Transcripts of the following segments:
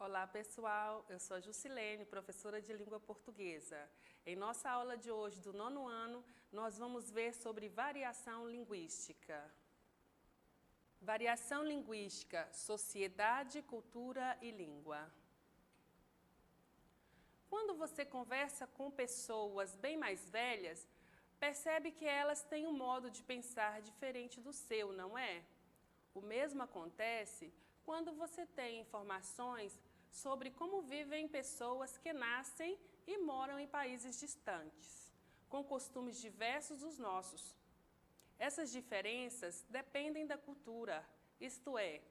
Olá pessoal, eu sou a Jusilene, professora de língua portuguesa. Em nossa aula de hoje do 9º ano, nós vamos ver sobre variação linguística. Variação linguística, sociedade, cultura e língua. Quando você conversa com pessoas bem mais velhas, percebe que elas têm um modo de pensar diferente do seu, não é? O mesmo acontece quando você tem informações sobre como vivem pessoas que nascem e moram em países distantes, com costumes diversos dos nossos. Essas diferenças dependem da cultura, isto é,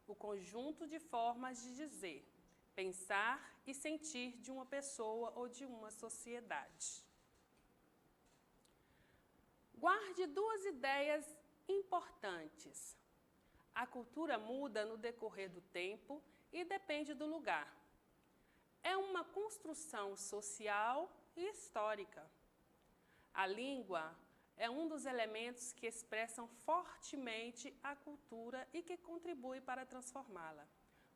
o conjunto de formas de dizer, pensar e sentir de uma pessoa ou de uma sociedade. Guarde duas ideias importantes. A cultura muda no decorrer do tempo e depende do lugar. É uma construção social e histórica. A língua é um dos elementos que expressam fortemente a cultura e que contribui para transformá-la.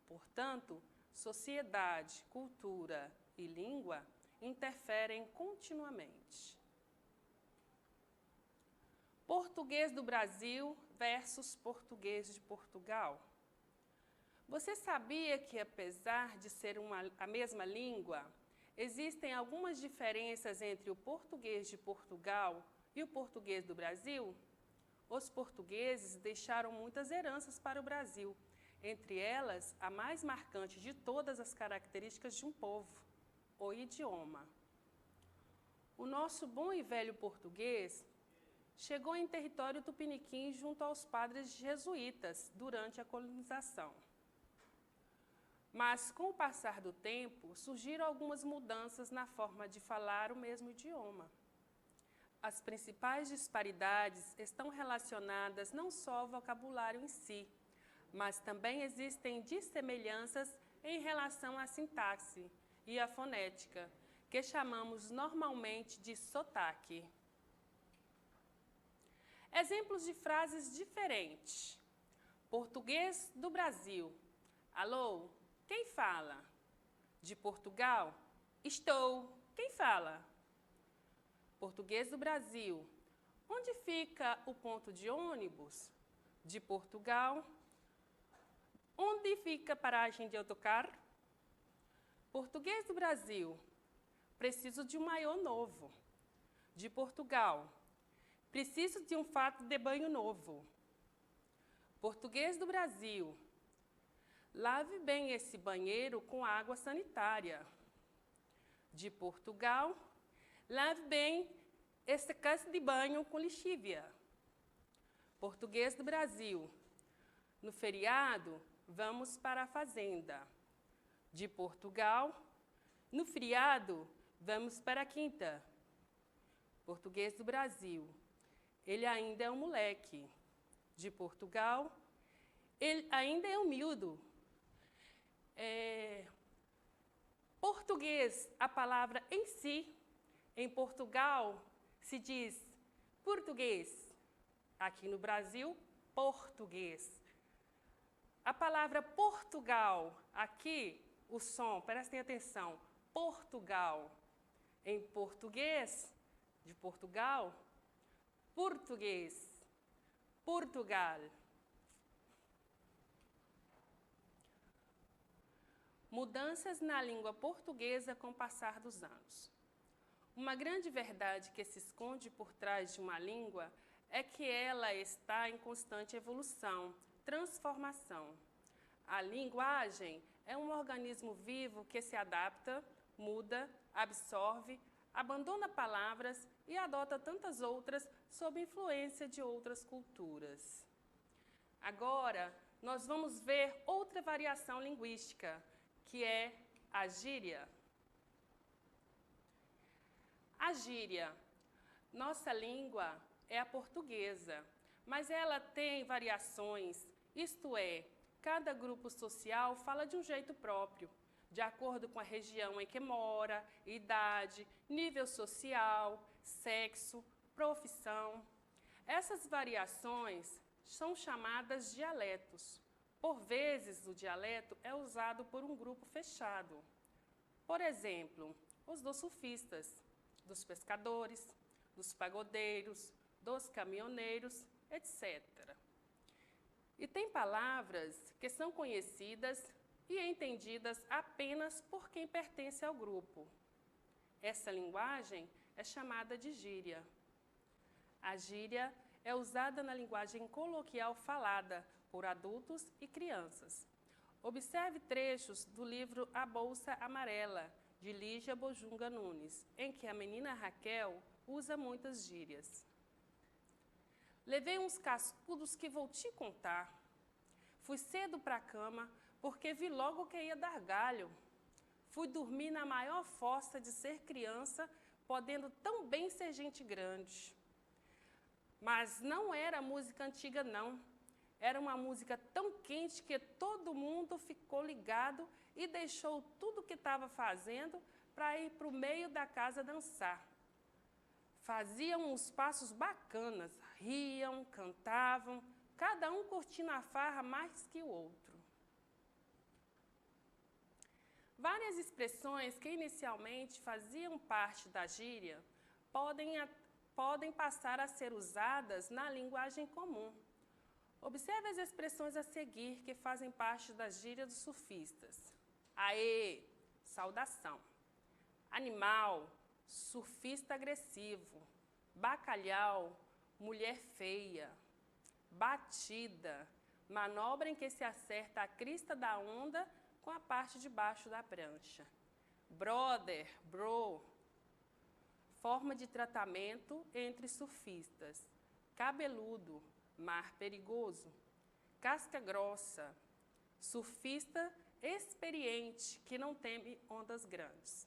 Portanto, sociedade, cultura e língua interferem continuamente. Português do Brasil versus português de Portugal. Você sabia que, apesar de ser a mesma língua, existem algumas diferenças entre o português de Portugal e o português do Brasil? Os portugueses deixaram muitas heranças para o Brasil, entre elas a mais marcante de todas as características de um povo, o idioma. O nosso bom e velho português chegou em território tupiniquim junto aos padres jesuítas durante a colonização. Mas, com o passar do tempo, surgiram algumas mudanças na forma de falar o mesmo idioma. As principais disparidades estão relacionadas não só ao vocabulário em si, mas também existem dissemelhanças em relação à sintaxe e à fonética, que chamamos normalmente de sotaque. Exemplos de frases diferentes. Português do Brasil. Alô, quem fala? De Portugal? Estou. Quem fala? Português do Brasil. Onde fica o ponto de ônibus? De Portugal. Onde fica a paragem de autocarro? Português do Brasil. Preciso de um maiô novo. De Portugal. Preciso de um fato de banho novo. Português do Brasil. Lave bem esse banheiro com água sanitária. De Portugal. Lave bem esta casa de banho com lixívia. Português do Brasil. No feriado, vamos para a fazenda. De Portugal. No feriado, vamos para a quinta. Português do Brasil. Ele ainda é um moleque. De Portugal. Ele ainda é humilde. Português, a palavra em si, em Portugal, se diz português. Aqui no Brasil, português. A palavra Portugal, aqui, o som, prestem atenção, Portugal. Em português, de Portugal, português, Portugal. Mudanças na língua portuguesa com o passar dos anos. Uma grande verdade que se esconde por trás de uma língua é que ela está em constante evolução, transformação. A linguagem é um organismo vivo que se adapta, muda, absorve, abandona palavras e adota tantas outras sob influência de outras culturas. Agora, nós vamos ver outra variação linguística, que é a gíria. A gíria. Nossa língua é a portuguesa, mas ela tem variações, isto é, cada grupo social fala de um jeito próprio, de acordo com a região em que mora, idade, nível social, sexo, profissão. Essas variações são chamadas dialetos. Por vezes, o dialeto é usado por um grupo fechado. Por exemplo, os dos surfistas, dos pescadores, dos pagodeiros, dos caminhoneiros, etc. E tem palavras que são conhecidas e entendidas apenas por quem pertence ao grupo. Essa linguagem é chamada de gíria. A gíria é usada na linguagem coloquial falada por adultos e crianças. Observe trechos do livro A Bolsa Amarela, de Lígia Bojunga Nunes, em que a menina Raquel usa muitas gírias. Levei uns cascudos que vou te contar. Fui cedo para a cama porque vi logo que ia dar galho. Fui dormir na maior fossa de ser criança, podendo tão bem ser gente grande. Mas não era música antiga, não. Era uma música tão quente que todo mundo ficou ligado e deixou tudo o que estava fazendo para ir para o meio da casa dançar. Faziam uns passos bacanas, riam, cantavam, cada um curtindo a farra mais que o outro. Várias expressões que inicialmente faziam parte da gíria podem passar a ser usadas na linguagem comum. Observe as expressões a seguir que fazem parte da gíria dos surfistas. Aê, saudação. Animal, surfista agressivo. Bacalhau, mulher feia. Batida, manobra em que se acerta a crista da onda com a parte de baixo da prancha. Brother, bro, forma de tratamento entre surfistas. Cabeludo, mar perigoso. Casca grossa, surfista experiente que não teme ondas grandes.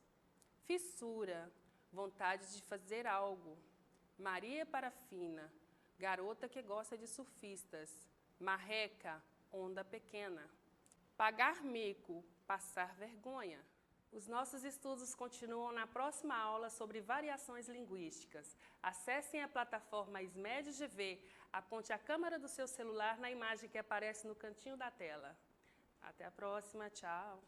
Fissura, vontade de fazer algo. Maria Parafina, garota que gosta de surfistas. Marreca, onda pequena. Pagar mico, passar vergonha. Os nossos estudos continuam na próxima aula sobre variações linguísticas. Acessem a plataforma SMED GV, aponte a câmera do seu celular na imagem que aparece no cantinho da tela. Até a próxima, tchau!